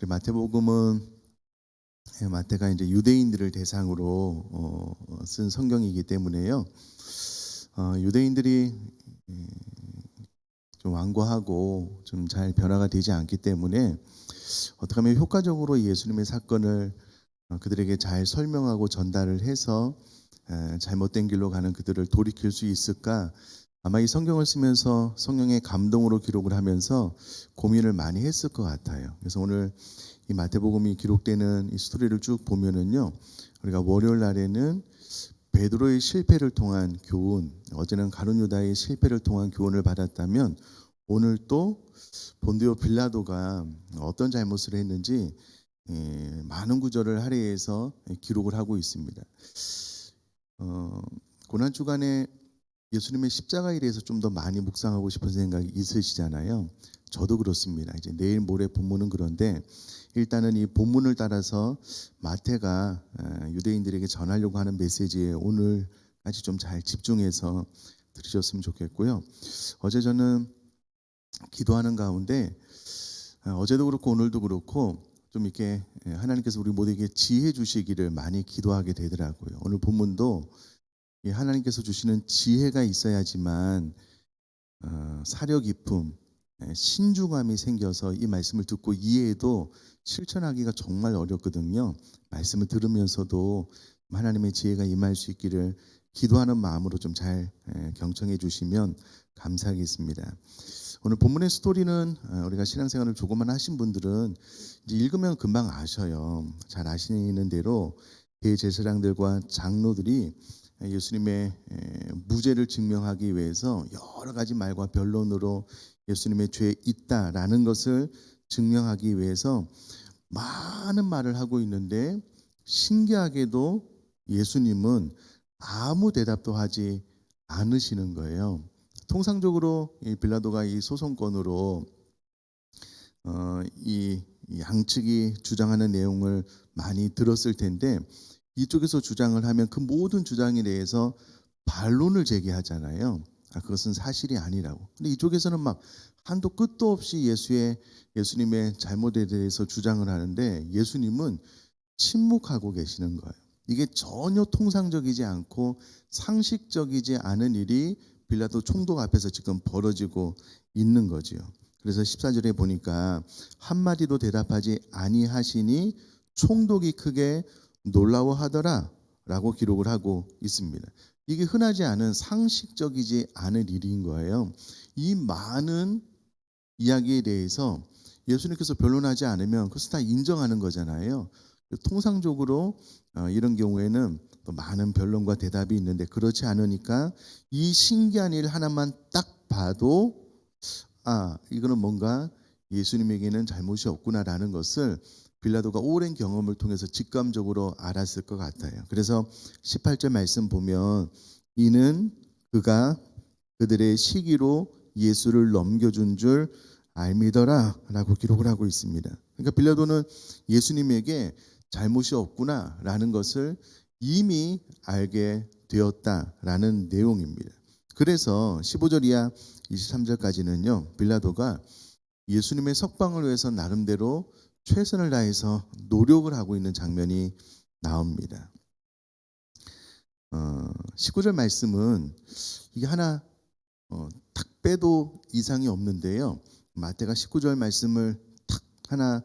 마태복음은 마태가 이제 유대인들을 대상으로 쓴 성경이기 때문에요. 유대인들이 좀 완고하고 좀 잘 변화가 되지 않기 때문에 어떻게 하면 효과적으로 예수님의 사건을 그들에게 잘 설명하고 전달을 해서 잘못된 길로 가는 그들을 돌이킬 수 있을까? 아마 이 성경을 쓰면서 성령의 감동으로 기록을 하면서 고민을 많이 했을 것 같아요. 그래서 오늘 이 마태복음이 기록되는 이 스토리를 쭉 보면은요, 우리가 월요일 날에는 베드로의 실패를 통한 교훈, 어제는 가룟 유다의 실패를 통한 교훈을 받았다면 오늘 또 본디오 빌라도가 어떤 잘못을 했는지 많은 구절을 할애해서 기록을 하고 있습니다. 고난 주간에 예수님의 십자가에 대해서 좀 더 많이 묵상하고 싶은 생각이 있으시잖아요. 저도 그렇습니다. 이제 내일 모레 본문은 그런데 일단은 이 본문을 따라서 마태가 유대인들에게 전하려고 하는 메시지에 오늘까지 좀 잘 집중해서 들으셨으면 좋겠고요. 어제 저는 기도하는 가운데 어제도 그렇고 오늘도 그렇고 좀 이렇게 하나님께서 우리 모두에게 지혜 주시기를 많이 기도하게 되더라고요. 오늘 본문도 하나님께서 주시는 지혜가 있어야지만 사려 깊음, 신중함이 생겨서 이 말씀을 듣고 이해해도 실천하기가 정말 어렵거든요. 말씀을 들으면서도 하나님의 지혜가 임할 수 있기를 기도하는 마음으로 좀 잘 경청해 주시면 감사하겠습니다. 오늘 본문의 스토리는 우리가 신앙생활을 조금만 하신 분들은 이제 읽으면 금방 아셔요. 잘 아시는 대로 대제사장들과 장로들이 예수님의 무죄를 증명하기 위해서 여러 가지 말과 변론으로 예수님의 죄에 있다라는 것을 증명하기 위해서 많은 말을 하고 있는데 신기하게도 예수님은 아무 대답도 하지 않으시는 거예요. 통상적으로 이 빌라도가 이 소송건으로 이 양측이 주장하는 내용을 많이 들었을 텐데 이쪽에서 주장을 하면 그 모든 주장에 대해서 반론을 제기하잖아요. 그것은 사실이 아니라고. 근데 이쪽에서는 막 한도 끝도 없이 예수님의 잘못에 대해서 주장을 하는데 예수님은 침묵하고 계시는 거예요. 이게 전혀 통상적이지 않고 상식적이지 않은 일이 빌라도 총독 앞에서 지금 벌어지고 있는 거지요. 그래서 14절에 보니까 한마디도 대답하지 아니하시니 총독이 크게 놀라워하더라 라고 기록을 하고 있습니다. 이게 흔하지 않은 상식적이지 않은 일인 거예요. 이 많은 이야기에 대해서 예수님께서 변론하지 않으면 그것을 다 인정하는 거잖아요. 통상적으로 이런 경우에는 또 많은 변론과 대답이 있는데 그렇지 않으니까 이 신기한 일 하나만 딱 봐도 이거는 뭔가 예수님에게는 잘못이 없구나라는 것을 빌라도가 오랜 경험을 통해서 직감적으로 알았을 것 같아요. 그래서 18절 말씀 보면 이는 그가 그들의 시기로 예수를 넘겨준 줄 알미더라 라고 기록을 하고 있습니다. 그러니까 빌라도는 예수님에게 잘못이 없구나라는 것을 이미 알게 되었다라는 내용입니다. 그래서 15절 이하 23절까지는요. 빌라도가 예수님의 석방을 위해서 나름대로 최선을 다해서 노력을 하고 있는 장면이 나옵니다. 19절 말씀은 이게 하나 탁 빼도 이상이 없는데요. 마태가 19절 말씀을 탁 하나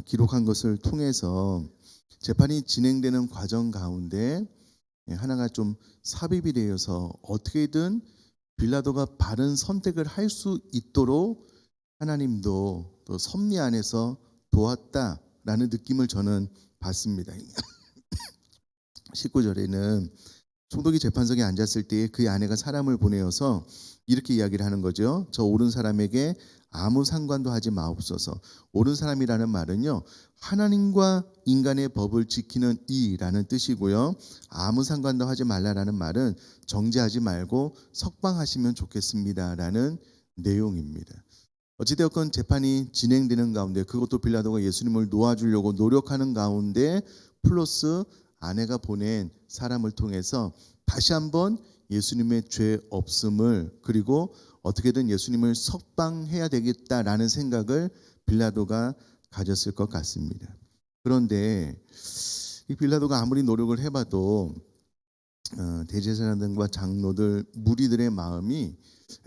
기록한 것을 통해서 재판이 진행되는 과정 가운데 하나가 좀 삽입이 되어서 어떻게든 빌라도가 바른 선택을 할 수 있도록 하나님도 또 섭리 안에서 도왔다라는 느낌을 저는 받습니다. 19절에는 총독이 재판석에 앉았을 때에 그의 아내가 사람을 보내어서 이렇게 이야기를 하는 거죠. 저 옳은 사람에게 아무 상관도 하지 마옵소서. 옳은 사람이라는 말은요, 하나님과 인간의 법을 지키는 이라는 뜻이고요. 아무 상관도 하지 말라라는 말은 정죄하지 말고 석방하시면 좋겠습니다라는 내용입니다. 어찌되었건 재판이 진행되는 가운데 그것도 빌라도가 예수님을 놓아주려고 노력하는 가운데 플러스 아내가 보낸 사람을 통해서 다시 한번 예수님의 죄 없음을 그리고 어떻게든 예수님을 석방해야 되겠다라는 생각을 빌라도가 가졌을 것 같습니다. 그런데 이 빌라도가 아무리 노력을 해봐도 대제사장들과 장로들 무리들의 마음이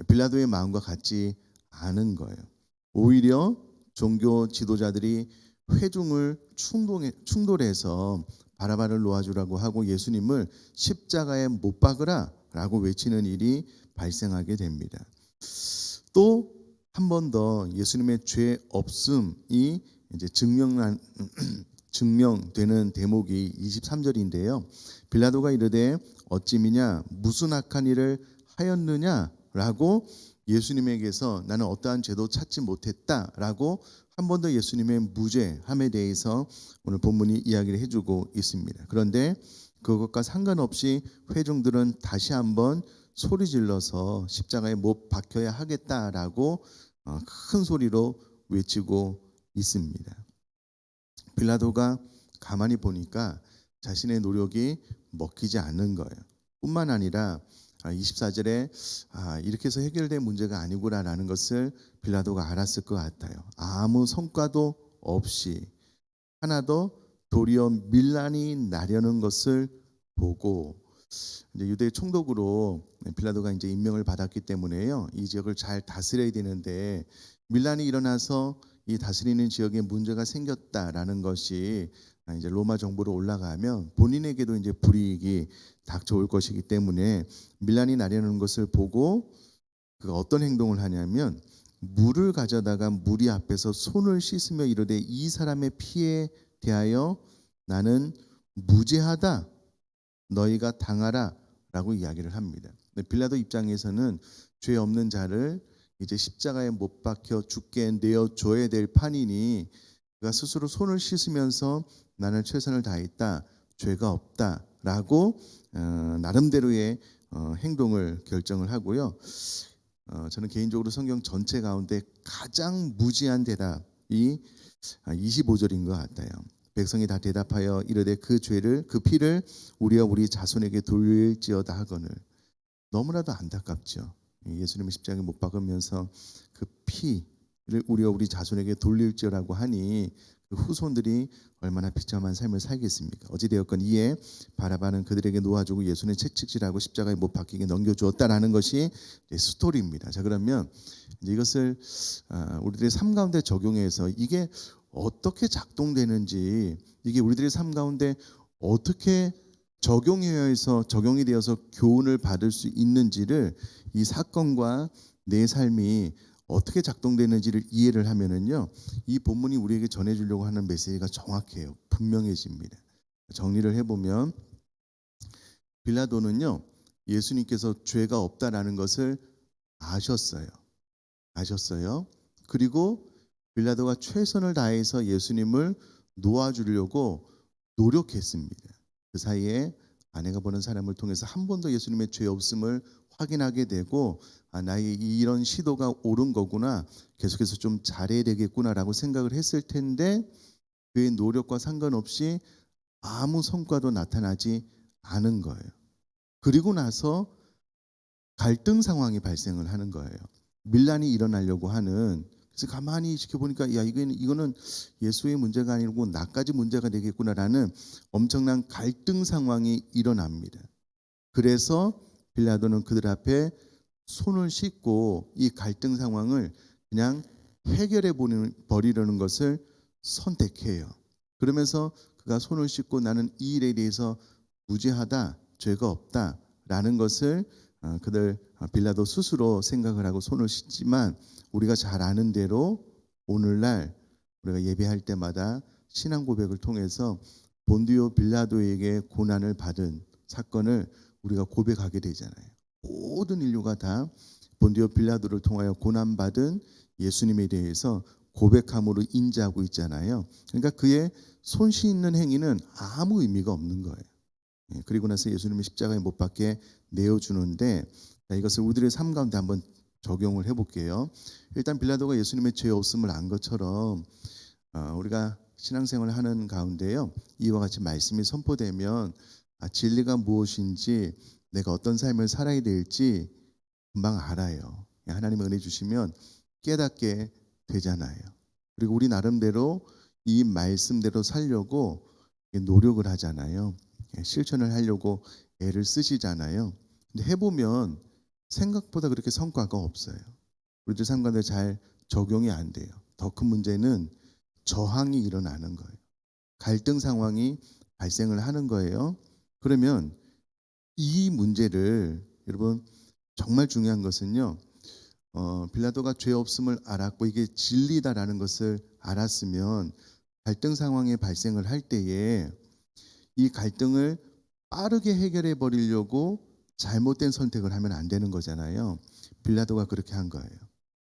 빌라도의 마음과 같지 않은 거예요. 오히려 종교 지도자들이 회중을 충돌해서 바라바를 놓아주라고 하고 예수님을 십자가에 못 박으라라고 외치는 일이 발생하게 됩니다. 또 한 번 더 예수님의 죄 없음이 이제 증명되는 대목이 23절인데요. 빌라도가 이르되 어찌미냐 무슨 악한 일을 하였느냐라고 예수님에게서 나는 어떠한 죄도 찾지 못했다라고 한 번 더 예수님의 무죄함에 대해서 오늘 본문이 이야기를 해주고 있습니다. 그런데 그것과 상관없이 회중들은 다시 한번 소리 질러서 십자가에 못 박혀야 하겠다라고 큰 소리로 외치고 있습니다. 빌라도가 가만히 보니까 자신의 노력이 먹히지 않는 거예요. 뿐만 아니라 24절에 이렇게 해서 해결된 문제가 아니구나라는 것을 빌라도가 알았을 것 같아요. 아무 성과도 없이 하나도 도리어 밀란이 나려는 것을 보고 이제 유대 총독으로 빌라도가 이제 임명을 받았기 때문에요. 이 지역을 잘 다스려야 되는데 밀란이 일어나서 이 다스리는 지역에 문제가 생겼다라는 것이 이제 로마 정부로 올라가면 본인에게도 이제 불이익이 닥쳐올 것이기 때문에 밀란이 나려는 것을 보고 그가 어떤 행동을 하냐면 물을 가져다가 무리 앞에서 손을 씻으며 이르되 이 사람의 피에 대하여 나는 무죄하다. 너희가 당하라라고 이야기를 합니다. 빌라도 입장에서는 죄 없는 자를 이제 십자가에 못 박혀 죽게 내어 줘야 될 판이니 그가 스스로 손을 씻으면서 나는 최선을 다했다, 죄가 없다라고 나름대로의 행동을 결정을 하고요. 저는 개인적으로 성경 전체 가운데 가장 무지한 대답이 25절인 것 같아요. 백성이 다 대답하여 이르되 그 피를 우리와 우리 자손에게 돌릴지어다 하거늘. 너무나도 안타깝죠. 예수님의 십자가에 못 박으면서 그 피를 우리와 우리 자손에게 돌릴지어라고 하니 그 후손들이 얼마나 비참한 삶을 살겠습니까? 어찌되었건 이에 바라바는 그들에게 놓아주고 예수는 채찍질하고 십자가에 못 박히게 넘겨주었다라는 것이 스토리입니다. 자, 그러면 이것을 우리들의 삶 가운데 적용해서 이게 어떻게 작동되는지, 이게 우리들의 삶 가운데 어떻게 적용이 되어서 교훈을 받을 수 있는지를 이 사건과 내 삶이 어떻게 작동되는지를 이해를 하면은요, 이 본문이 우리에게 전해주려고 하는 메시지가 정확해요. 분명해집니다. 정리를 해보면 빌라도는요, 예수님께서 죄가 없다라는 것을 아셨어요. 그리고 빌라도가 최선을 다해서 예수님을 놓아주려고 노력했습니다. 그 사이에 아내가 보는 사람을 통해서 한 번 더 예수님의 죄 없음을 확인하게 되고 나의 이런 시도가 옳은 거구나, 계속해서 좀 잘해야 되겠구나라고 생각을 했을 텐데 그의 노력과 상관없이 아무 성과도 나타나지 않은 거예요. 그리고 나서 갈등 상황이 발생을 하는 거예요. 밀란이 일어나려고 하는. 그래서 가만히 지켜보니까 야, 이거는 예수의 문제가 아니고 나까지 문제가 되겠구나라는 엄청난 갈등 상황이 일어납니다. 그래서 빌라도는 그들 앞에 손을 씻고 이 갈등 상황을 그냥 해결해 버리려는 것을 선택해요. 그러면서 그가 손을 씻고 나는 이 일에 대해서 무죄하다, 죄가 없다라는 것을 빌라도 스스로 생각을 하고 손을 씻지만 우리가 잘 아는 대로 오늘날 우리가 예배할 때마다 신앙 고백을 통해서 본디오 빌라도에게 고난을 받은 사건을 우리가 고백하게 되잖아요. 모든 인류가 다 본디오 빌라도를 통하여 고난받은 예수님에 대해서 고백함으로 인지하고 있잖아요. 그러니까 그의 손 씻는 행위는 아무 의미가 없는 거예요. 그리고 나서 예수님의 십자가에 못 박게 내어주는데, 이것을 우리들의 삶 가운데 한번 적용을 해볼게요. 일단 빌라도가 예수님의 죄 없음을 안 것처럼 우리가 신앙생활을 하는 가운데요, 이와 같이 말씀이 선포되면 진리가 무엇인지, 내가 어떤 삶을 살아야 될지 금방 알아요. 하나님의 은혜 주시면 깨닫게 되잖아요. 그리고 우리 나름대로 이 말씀대로 살려고 노력을 하잖아요. 실천을 하려고 애를 쓰시잖아요. 근데 해보면 생각보다 그렇게 성과가 없어요. 우리들 삶 가운데 잘 적용이 안 돼요. 더 큰 문제는 저항이 일어나는 거예요. 갈등 상황이 발생을 하는 거예요. 그러면 이 문제를 여러분 정말 중요한 것은요. 빌라도가 죄 없음을 알았고 이게 진리다라는 것을 알았으면 갈등 상황이 발생을 할 때에 이 갈등을 빠르게 해결해 버리려고 잘못된 선택을 하면 안 되는 거잖아요. 빌라도가 그렇게 한 거예요.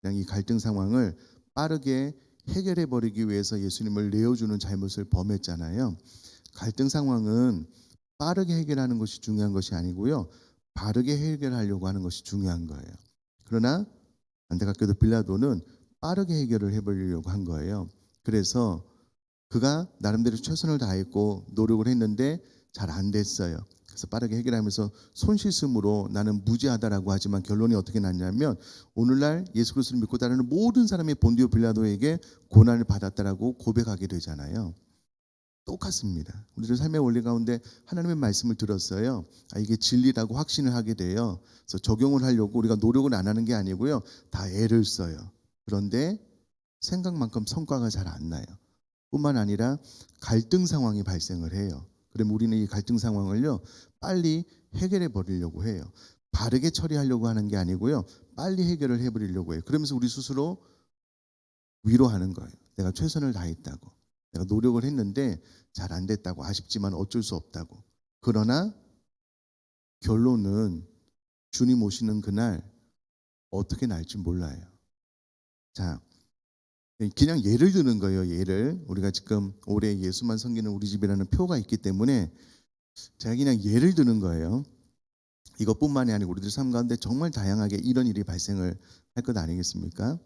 그냥 이 갈등 상황을 빠르게 해결해 버리기 위해서 예수님을 내어주는 잘못을 범했잖아요. 갈등 상황은 빠르게 해결하는 것이 중요한 것이 아니고요. 바르게 해결하려고 하는 것이 중요한 거예요. 그러나 안타깝게도 빌라도는 빠르게 해결을 해버리려고 한 거예요. 그래서 그가 나름대로 최선을 다했고 노력을 했는데 잘 안 됐어요. 그래서 빠르게 해결하면서 손 씻음으로 나는 무죄하다라고 하지만 결론이 어떻게 났냐면 오늘날 예수 그리스도를 믿고 따르는 모든 사람이 본디오 빌라도에게 고난을 받았다라고 고백하게 되잖아요. 똑같습니다. 우리들 삶의 원리 가운데 하나님의 말씀을 들었어요. 이게 진리라고 확신을 하게 돼요. 그래서 적용을 하려고 우리가 노력을 안 하는 게 아니고요. 다 애를 써요. 그런데 생각만큼 성과가 잘 안 나요. 뿐만 아니라 갈등 상황이 발생을 해요. 그럼 우리는 이 갈등 상황을요. 빨리 해결해 버리려고 해요. 바르게 처리하려고 하는 게 아니고요. 빨리 해결을 해 버리려고 해요. 그러면서 우리 스스로 위로하는 거예요. 내가 최선을 다했다고. 내가 노력을 했는데 잘 안 됐다고. 아쉽지만 어쩔 수 없다고. 그러나 결론은 주님 오시는 그날 어떻게 날지 몰라요. 자, 그냥 예를 드는 거예요. 예를. 우리가 지금 올해 예수만 섬기는 우리 집이라는 표가 있기 때문에 제가 그냥 예를 드는 거예요. 이것뿐만이 아니고 우리들 삶 가운데 정말 다양하게 이런 일이 발생을 할 것 아니겠습니까?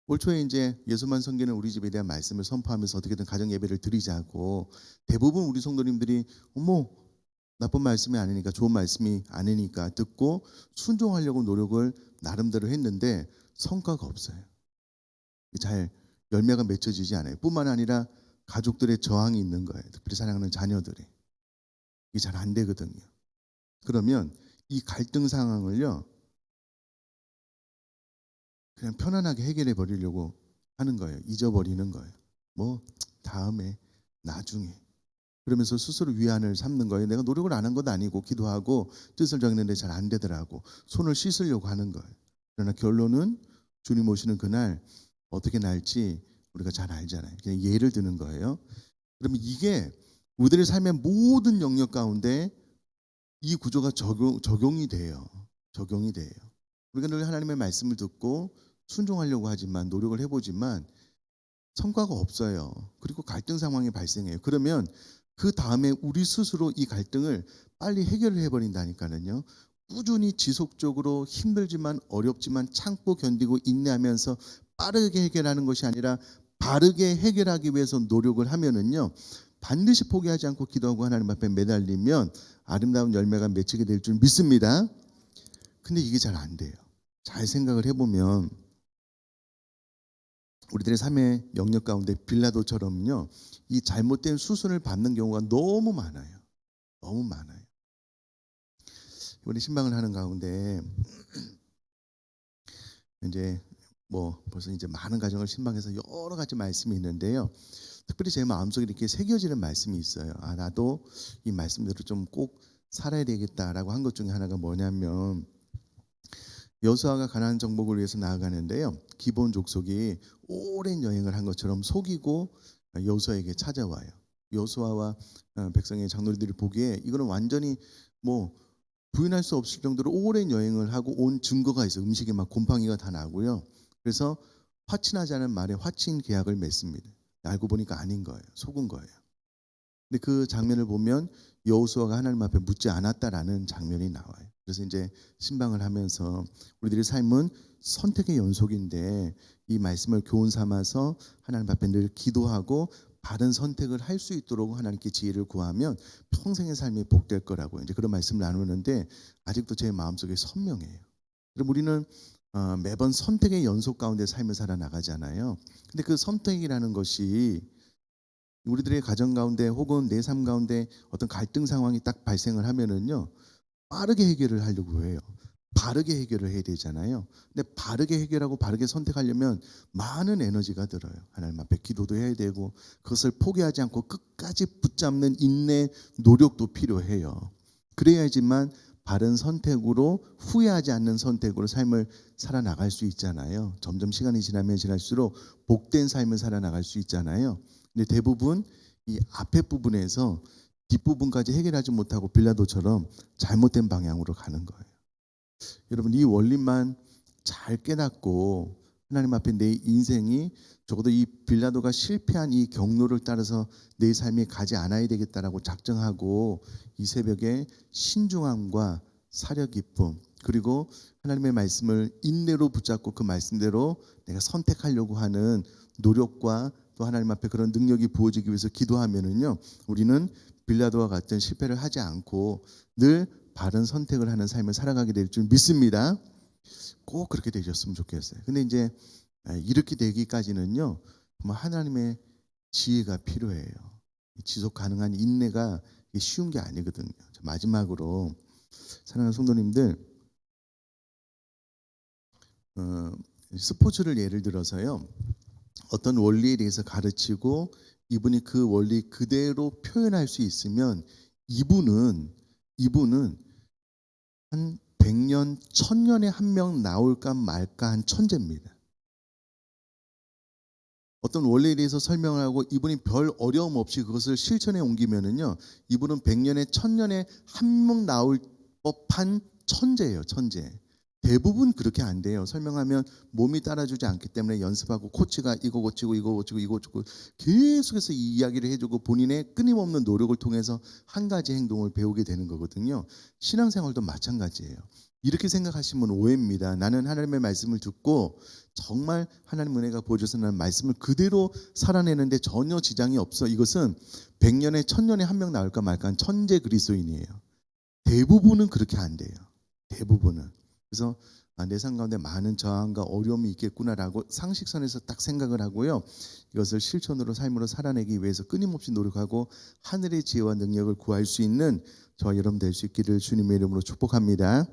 올 초에 이제 예수만 섬기는 우리 집에 대한 말씀을 선포하면서 어떻게든 가정 예배를 드리자고 대부분 우리 성도님들이 어머 나쁜 말씀이 아니니까 좋은 말씀이 아니니까 듣고 순종하려고 노력을 나름대로 했는데 성과가 없어요. 잘 열매가 맺혀지지 않아요. 뿐만 아니라 가족들의 저항이 있는 거예요. 특별히 사랑하는 자녀들이. 이게 잘 안 되거든요. 그러면 이 갈등 상황을요. 그냥 편안하게 해결해 버리려고 하는 거예요. 잊어버리는 거예요. 뭐 다음에 나중에 그러면서 스스로 위안을 삼는 거예요. 내가 노력을 안 한 것도 아니고 기도하고 뜻을 정했는데 잘 안 되더라고. 손을 씻으려고 하는 거예요. 그러나 결론은 주님 오시는 그날 어떻게 날지 우리가 잘 알잖아요. 그냥 예를 드는 거예요. 그러면 이게 우리들의 삶의 모든 영역 가운데 이 구조가 적용이 돼요. 적용이 돼요. 우리가 늘 하나님의 말씀을 듣고 순종하려고 하지만 노력을 해보지만 성과가 없어요. 그리고 갈등 상황이 발생해요. 그러면 그 다음에 우리 스스로 이 갈등을 빨리 해결을 해버린다니까는요. 꾸준히 지속적으로 힘들지만 어렵지만 참고 견디고 인내하면서 빠르게 해결하는 것이 아니라 바르게 해결하기 위해서 노력을 하면은요. 반드시 포기하지 않고 기도하고 하나님 앞에 매달리면 아름다운 열매가 맺히게 될 줄 믿습니다. 근데 이게 잘 안 돼요. 잘 생각을 해보면 우리들의 삶의 영역 가운데 빌라도처럼요. 이 잘못된 수순을 밟는 경우가 너무 많아요. 너무 많아요. 이번에 신방을 하는 가운데 이제 뭐 벌써 이제 많은 가정을 신방해서 여러 가지 말씀이 있는데요. 특별히 제 마음속에 이렇게 새겨지는 말씀이 있어요. 나도 이 말씀대로 좀 꼭 살아야 되겠다라고 한 것 중에 하나가 뭐냐면 여호수아가 가나안 정복을 위해서 나아가는데요. 기브온 족속이 오랜 여행을 한 것처럼 속이고 여호수아에게 찾아와요. 여호수아와 백성의 장로들이 보기에 이거는 완전히 뭐 부인할 수 없을 정도로 오랜 여행을 하고 온 증거가 있어요. 음식에 막 곰팡이가 다 나고요. 그래서 화친하자는 말에 화친 계약을 맺습니다. 알고 보니까 아닌 거예요. 속은 거예요. 근데 그 장면을 보면 여호수아가 하나님 앞에 묻지 않았다라는 장면이 나와요. 그래서 이제 신방을 하면서 우리들의 삶은 선택의 연속인데 이 말씀을 교훈 삼아서 하나님 앞에 늘 기도하고 바른 선택을 할 수 있도록 하나님께 지혜를 구하면 평생의 삶이 복될 거라고 이제 그런 말씀을 나누는데 아직도 제 마음속에 선명해요. 그럼 우리는 매번 선택의 연속 가운데 삶을 살아 나가잖아요. 근데 그 선택이라는 것이 우리들의 가정 가운데 혹은 내 삶 가운데 어떤 갈등 상황이 딱 발생을 하면은요. 빠르게 해결을 하려고 해요. 바르게 해결을 해야 되잖아요. 근데 바르게 해결하고 바르게 선택하려면 많은 에너지가 들어요. 하나님 앞에 기도도 해야 되고 그것을 포기하지 않고 끝까지 붙잡는 인내, 노력도 필요해요. 그래야지만 바른 선택으로 후회하지 않는 선택으로 삶을 살아나갈 수 있잖아요. 점점 시간이 지나면 지날수록 복된 삶을 살아나갈 수 있잖아요. 근데 대부분 이 앞에 부분에서 뒷부분까지 해결하지 못하고 빌라도처럼 잘못된 방향으로 가는 거예요. 여러분 이 원리만 잘 깨닫고 하나님 앞에 내 인생이 적어도 이 빌라도가 실패한 이 경로를 따라서 내 삶이 가지 않아야 되겠다라고 작정하고 이 새벽에 신중함과 사려 기쁨 그리고 하나님의 말씀을 인내로 붙잡고 그 말씀대로 내가 선택하려고 하는 노력과 또 하나님 앞에 그런 능력이 부어지기 위해서 기도하면은요 우리는 빌라도와 같은 실패를 하지 않고 늘 바른 선택을 하는 삶을 살아가게 될 줄 믿습니다. 꼭 그렇게 되셨으면 좋겠어요. 근데 이제 이렇게 되기까지는요. 정말 하나님의 지혜가 필요해요. 지속 가능한 인내가 쉬운 게 아니거든요. 마지막으로 사랑하는 성도님들 스포츠를 예를 들어서요. 어떤 원리에 대해서 가르치고 이분이 그 원리 그대로 표현할 수 있으면 이분은 한 100년, 1000년에 한 명 나올까 말까 한 천재입니다. 어떤 원리에 대해서 설명을 하고 이분이 별 어려움 없이 그것을 실천에 옮기면은요. 이분은 100년에 1000년에 한 명 나올 법한 천재예요, 천재. 대부분 그렇게 안 돼요. 설명하면 몸이 따라주지 않기 때문에 연습하고 코치가 이거 고치고 이거 고치고 이거 고치고 계속해서 이 이야기를 해주고 본인의 끊임없는 노력을 통해서 한 가지 행동을 배우게 되는 거거든요. 신앙생활도 마찬가지예요. 이렇게 생각하시면 오해입니다. 나는 하나님의 말씀을 듣고 정말 하나님 은혜가 부어져서 나는 말씀을 그대로 살아내는데 전혀 지장이 없어. 이것은 100년에 1000년에 한 명 나올까 말까 한 천재 그리스도인이에요. 대부분은 그렇게 안 돼요. 대부분은. 그래서 내 삶 가운데 많은 저항과 어려움이 있겠구나라고 상식선에서 딱 생각을 하고요. 이것을 실천으로 삶으로 살아내기 위해서 끊임없이 노력하고 하늘의 지혜와 능력을 구할 수 있는 저와 여러분 될 수 있기를 주님의 이름으로 축복합니다.